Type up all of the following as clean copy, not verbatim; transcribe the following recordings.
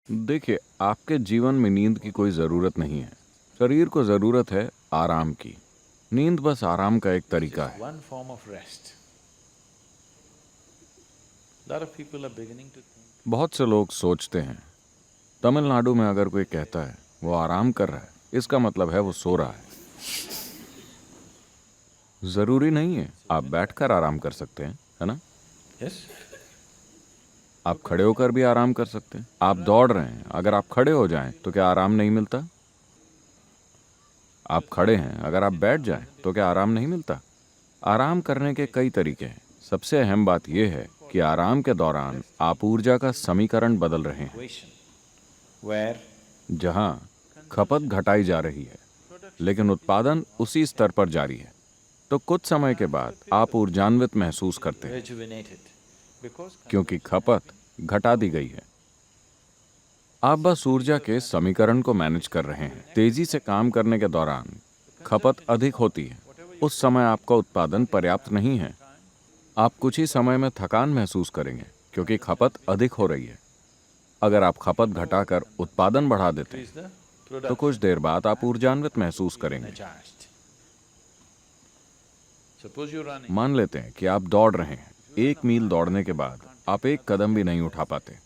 देखिए, आपके जीवन में नींद की कोई ज़रूरत नहीं है। शरीर को ज़रूरत है आराम की। नींद बस आराम का एक तरीका Just है। one form of rest. Lot of people are beginning to think. बहुत से लोग सोचते हैं, तमिलनाडु में अगर कोई कहता है वो आराम कर रहा है, इसका मतलब है वो सो रहा है। ज़रूरी नहीं है, आप बैठकर आराम कर सकते हैं, है ना? Yes? आप खड़े होकर भी आराम कर सकते हैं। आप दौड़ रहे हैं, अगर आप खड़े हो जाएं तो क्या आराम नहीं मिलता? आप खड़े हैं, अगर आप बैठ जाएं तो क्या आराम नहीं मिलता? आराम करने के कई तरीके हैं। सबसे अहम बात यह है कि आराम के दौरान आप ऊर्जा का समीकरण बदल रहे हैं, Equation where जहां खपत घटाई जा रही है लेकिन उत्पादन उसी स्तर पर जारी है। तो कुछ समय के बाद आप ऊर्जान्वित महसूस करते हैं rejuvenated because क्योंकि खपत घटा दी गई है। आप बस ऊर्जा के समीकरण को मैनेज कर रहे हैं। तेजी से काम करने के दौरान खपत अधिक होती है। उस समय आपका उत्पादन पर्याप्त नहीं है। आप कुछ ही समय में थकान महसूस करेंगे क्योंकि खपत अधिक हो रही है। अगर आप खपत घटाकर उत्पादन बढ़ा देते increase हैं the तो कुछ production देर बाद आप ऊर्जान्वित महसूस करेंगे। energized. Suppose you're running. मान लेते हैं कि आप दौड़ रहे हैं। 1 मील दौड़ने के बाद आप एक कदम भी नहीं उठा पाते।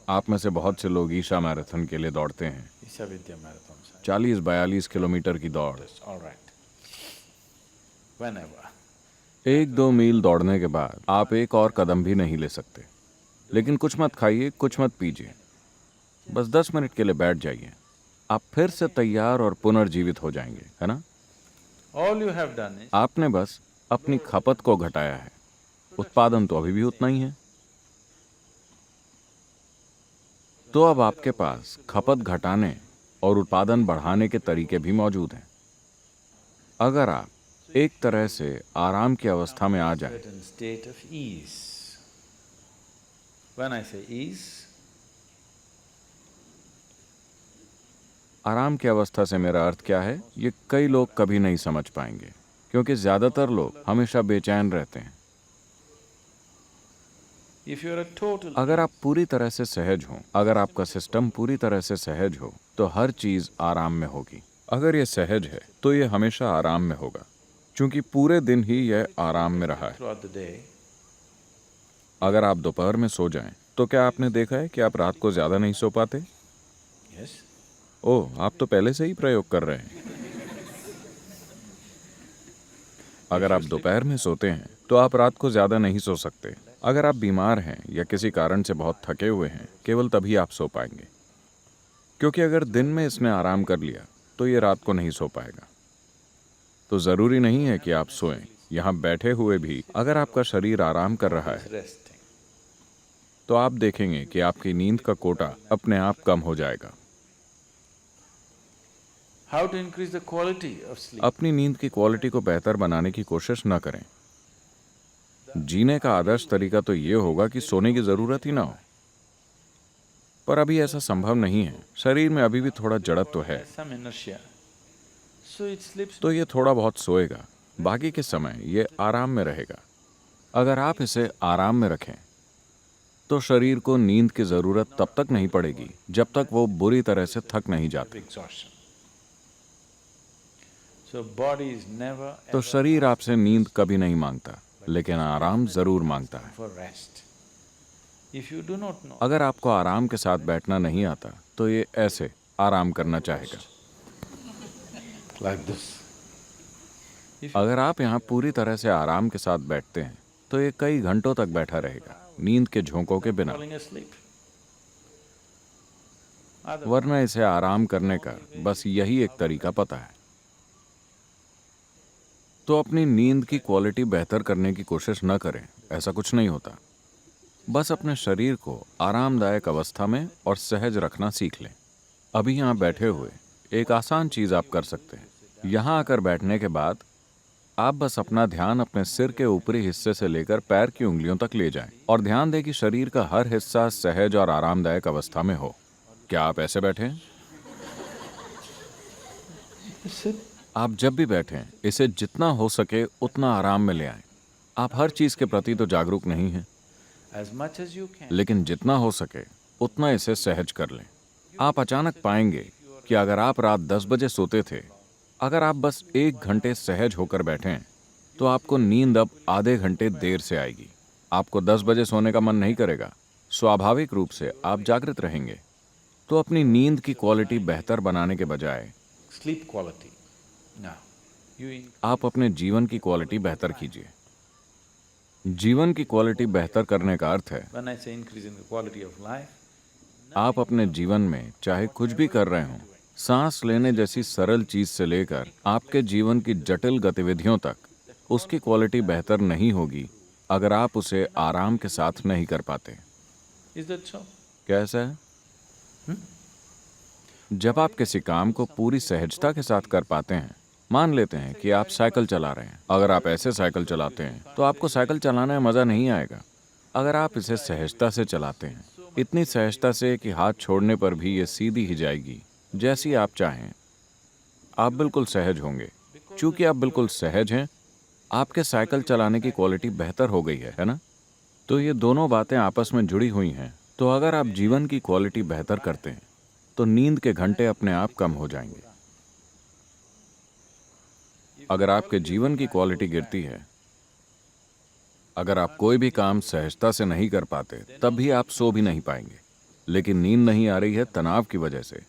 आप में से बहुत से लोग ईशा मैराथन के लिए दौड़ते हैं, Isha Vidya Marathon. 40-42 किलोमीटर की दौड़। All right. Whenever. 1-2 मील दौड़ने के बाद आप एक और कदम भी नहीं ले सकते। लेकिन कुछ मत खाइए, कुछ मत पीजिए, बस 10 मिनट के लिए बैठ जाइए। आप फिर से तैयार और पुनर्जीवित हो जाएंगे, है ना? All you have done is आपने बस अपनी खपत को घटाया है, उत्पादन तो अभी भी उतना ही है। तो अब आपके पास खपत घटाने और उत्पादन बढ़ाने के तरीके भी मौजूद हैं। अगर आप एक तरह से आराम की अवस्था में आ जाएं, certain state of ease. When I say ease, आराम की अवस्था से मेरा अर्थ क्या है, ये कई लोग कभी नहीं समझ पाएंगे क्योंकि ज्यादातर लोग हमेशा बेचैन रहते हैं। if you're a total अगर आप पूरी तरह से सहज हो, अगर आपका सिस्टम पूरी तरह से सहज हो, तो हर चीज आराम में होगी। अगर ये सहज है तो ये हमेशा आराम में होगा, क्योंकि पूरे दिन ही यह आराम में रहा है। throughout the day, अगर आप दोपहर में सो जाएं, तो क्या आपने देखा है कि आप रात को ज्यादा नहीं सो पाते? yes, ओह, आप तो पहले से ही प्रयोग कर रहे हैं। अगर आप दोपहर में सोते हैं तो आप रात को ज्यादा नहीं सो सकते। अगर आप बीमार हैं या किसी कारण से बहुत थके हुए हैं, केवल तभी आप सो पाएंगे, क्योंकि अगर दिन में इसने आराम कर लिया तो ये रात को नहीं सो पाएगा। तो जरूरी नहीं है कि आप सोएं। यहाँ बैठे हुए भी अगर आपका शरीर आराम कर रहा है resting. तो आप देखेंगे कि आपकी नींद का कोटा अपने आप कम हो जाएगा। How to increase the quality of sleep? अपनी नींद की क्वालिटी को बेहतर बनाने की कोशिश न करें। जीने का आदर्श तरीका तो ये होगा कि सोने की जरूरत ही ना हो, पर अभी ऐसा संभव नहीं है। शरीर में अभी भी थोड़ा जड़त्व तो है, Some inertia. So it sleeps. तो ये थोड़ा बहुत सोएगा, बाकी के समय ये आराम में रहेगा। अगर आप इसे आराम में रखें तो शरीर को नींद की जरूरत तब तक नहीं पड़ेगी जब तक वो बुरी तरह से थक नहीं Of जाता। exhaustion. So body is never तो ever शरीर आपसे नींद कभी नहीं मांगता, लेकिन आराम जरूर मांगता है। for rest. If you do not know, अगर आपको आराम के साथ बैठना नहीं आता तो ये ऐसे आराम करना चाहेगा। like this. अगर आप यहाँ पूरी तरह से आराम के साथ बैठते हैं तो ये कई घंटों तक बैठा रहेगा, नींद के झोंकों के बिना। Falling asleep. वरना इसे आराम करने का बस यही एक तरीका पता है। तो अपनी नींद की क्वालिटी बेहतर करने की कोशिश न करें, ऐसा कुछ नहीं होता। बस अपने शरीर को आरामदायक अवस्था में और सहज रखना सीख लें। अभी यहाँ बैठे हुए एक आसान चीज आप कर सकते हैं। यहाँ आकर बैठने के बाद आप बस अपना ध्यान अपने सिर के ऊपरी हिस्से से लेकर पैर की उंगलियों तक ले जाएं और ध्यान दें कि शरीर का हर हिस्सा सहज और आरामदायक अवस्था में हो। क्या आप ऐसे बैठे हैं? Sit. आप जब भी बैठें, इसे जितना हो सके उतना आराम में ले आएं। आप हर चीज के प्रति तो जागरूक नहीं हैं, As much as you can. लेकिन जितना हो सके उतना इसे सहज कर लें। आप अचानक पाएंगे कि अगर आप रात 10 बजे सोते थे, अगर आप बस 1 घंटे सहज होकर बैठें, तो आपको नींद अब आधे घंटे देर से आएगी। आपको 10 बजे सोने का मन नहीं करेगा, स्वाभाविक रूप से आप जागृत रहेंगे। तो अपनी नींद की क्वालिटी बेहतर बनाने के बजाय Sleep quality. Now, you आप अपने जीवन की क्वालिटी बेहतर कीजिए। जीवन की क्वालिटी बेहतर करने का अर्थ है when I say increase in the quality of life, आप अपने जीवन में चाहे कुछ भी कर रहे हों, सांस लेने जैसी सरल चीज से लेकर आपके जीवन की जटिल गतिविधियों तक, उसकी क्वालिटी बेहतर नहीं होगी अगर आप उसे आराम के साथ नहीं कर पाते। is that so? कैसा है? जब आप किसी काम को पूरी सहजता के साथ कर पाते हैं, मान लेते हैं कि आप साइकिल चला रहे हैं। अगर आप ऐसे साइकिल चलाते हैं तो आपको साइकिल चलाने में मजा नहीं आएगा। अगर आप इसे सहजता से चलाते हैं, इतनी सहजता से कि हाथ छोड़ने पर भी ये सीधी ही जाएगी जैसी आप चाहें, आप बिल्कुल सहज होंगे। चूंकि आप बिल्कुल सहज हैं, आपके साइकिल चलाने की क्वालिटी बेहतर हो गई है ना? तो ये दोनों बातें आपस में जुड़ी हुई हैं। तो अगर आप जीवन की क्वालिटी बेहतर करते हैं, तो नींद के घंटे अपने आप कम हो जाएंगे। अगर आपके जीवन की क्वालिटी गिरती है, अगर आप कोई भी काम सहजता से नहीं कर पाते, तब भी आप सो भी नहीं पाएंगे। लेकिन नींद नहीं आ रही है तनाव की वजह से।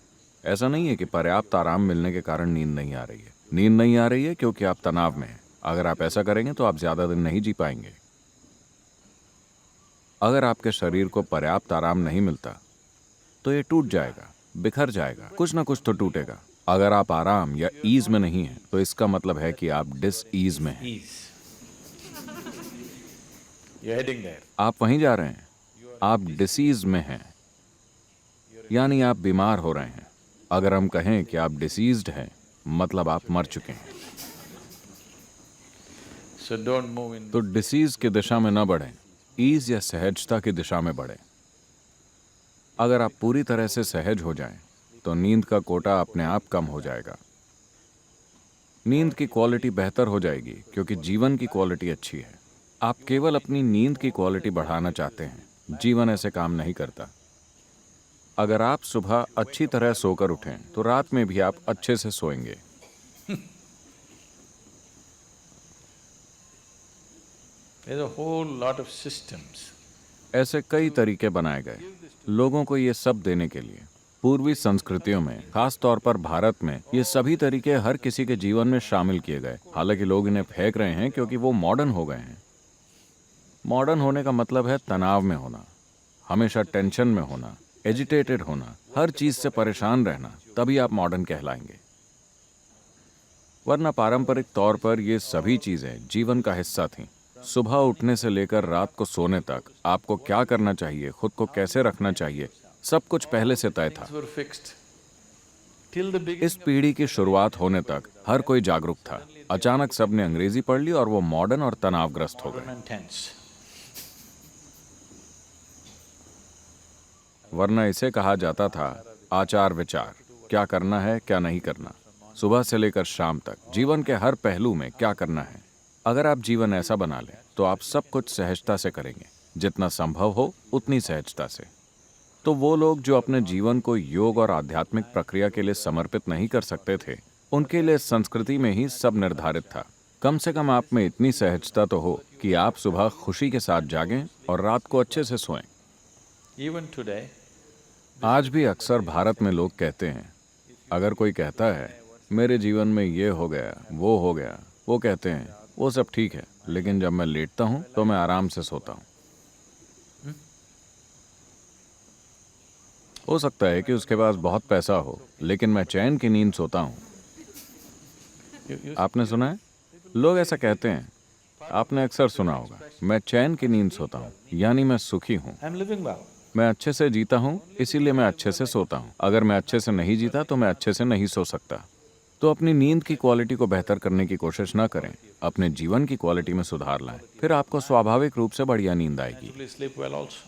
ऐसा नहीं है कि पर्याप्त आराम मिलने के कारण नींद नहीं आ रही है। नींद नहीं आ रही है क्योंकि आप तनाव में हैं। अगर आप ऐसा करेंगे तो आप ज्यादा दिन नहीं जी पाएंगे। अगर आपके शरीर को पर्याप्त आराम नहीं मिलता, तो ये टूट जाएगा, बिखर जाएगा, कुछ ना कुछ तो टूटेगा। अगर आप आराम या ईज में नहीं हैं, तो इसका मतलब है कि आप डिस ईज में हैं। ease. You're heading there. आप वहीं जा रहे हैं, आप डिसीज में हैं, यानी आप बीमार हो रहे हैं। अगर हम कहें कि आप डिसीज्ड हैं, मतलब आप मर चुके हैं। So don't move in. तो डिसीज की दिशा में न बढ़ें, ईज या सहजता की दिशा में बढ़ें। अगर आप पूरी तरह से सहज हो जाएं, तो नींद का कोटा अपने आप कम हो जाएगा। नींद की क्वालिटी बेहतर हो जाएगी क्योंकि जीवन की क्वालिटी अच्छी है। आप केवल अपनी नींद की क्वालिटी बढ़ाना चाहते हैं। जीवन ऐसे काम नहीं करता। अगर आप सुबह अच्छी तरह सोकर उठें, तो रात में भी आप अच्छे से सोएंगे। There's a whole lot of systems. ऐसे कई तरीके बनाए गए लोगों को ये सब देने के लिए। पूर्वी संस्कृतियों में, खास तौर पर भारत में, ये सभी तरीके हर किसी के जीवन में शामिल किए गए। हालांकि लोग इन्हें फेंक रहे हैं क्योंकि वो मॉडर्न हो गए हैं। मॉडर्न होने का मतलब है तनाव में होना, हमेशा टेंशन में होना, एजिटेटेड होना, हर चीज से परेशान रहना, तभी आप मॉडर्न कहलाएंगे। वरना पारंपरिक तौर पर ये सभी चीजें जीवन का हिस्सा थीं। सुबह उठने से लेकर रात को सोने तक आपको क्या करना चाहिए, खुद को कैसे रखना चाहिए, सब कुछ पहले से तय था। Things were fixed. Till the beginning इस पीढ़ी की शुरुआत होने तक हर कोई जागरूक था। अचानक सबने अंग्रेजी पढ़ ली और वो मॉडर्न और तनावग्रस्त हो गए। and tense. वरना इसे कहा जाता था आचार विचार, क्या करना है क्या नहीं करना, सुबह से लेकर शाम तक जीवन के हर पहलू में क्या करना है। अगर आप जीवन ऐसा बना लें, तो आप सब कुछ सहजता से करेंगे, जितना संभव हो उतनी सहजता से। तो वो लोग जो अपने जीवन को योग और आध्यात्मिक प्रक्रिया के लिए समर्पित नहीं कर सकते थे, उनके लिए संस्कृति में ही सब निर्धारित था। कम से कम आप में इतनी सहजता तो हो कि आप सुबह खुशी के साथ जागें और रात को अच्छे से सोएं। Even today, आज भी अक्सर भारत में लोग कहते हैं, अगर कोई कहता है मेरे जीवन में ये हो गया, वो कहते हैं वो सब ठीक है, लेकिन जब मैं लेटता हूं तो मैं आराम से सोता हूं। हो सकता है कि उसके पास बहुत पैसा हो, लेकिन मैं चैन की नींद सोता हूं। आपने सुना है? लोग ऐसा कहते हैं। आपने अक्सर सुना होगा, मैं चैन की नींद सोता हूं, यानी मैं सुखी हूं। I'm living well. मैं अच्छे से जीता हूं, इसीलिए मैं अच्छे से सोता हूं। अगर मैं अच्छे से नहीं जीता तो मैं अच्छे से नहीं सो सकता। तो अपनी नींद की क्वालिटी को बेहतर करने की कोशिश ना करें, अपने जीवन की क्वालिटी में सुधार लाएं, फिर आपको स्वाभाविक रूप से बढ़िया नींद आएगी। Naturally sleep well also.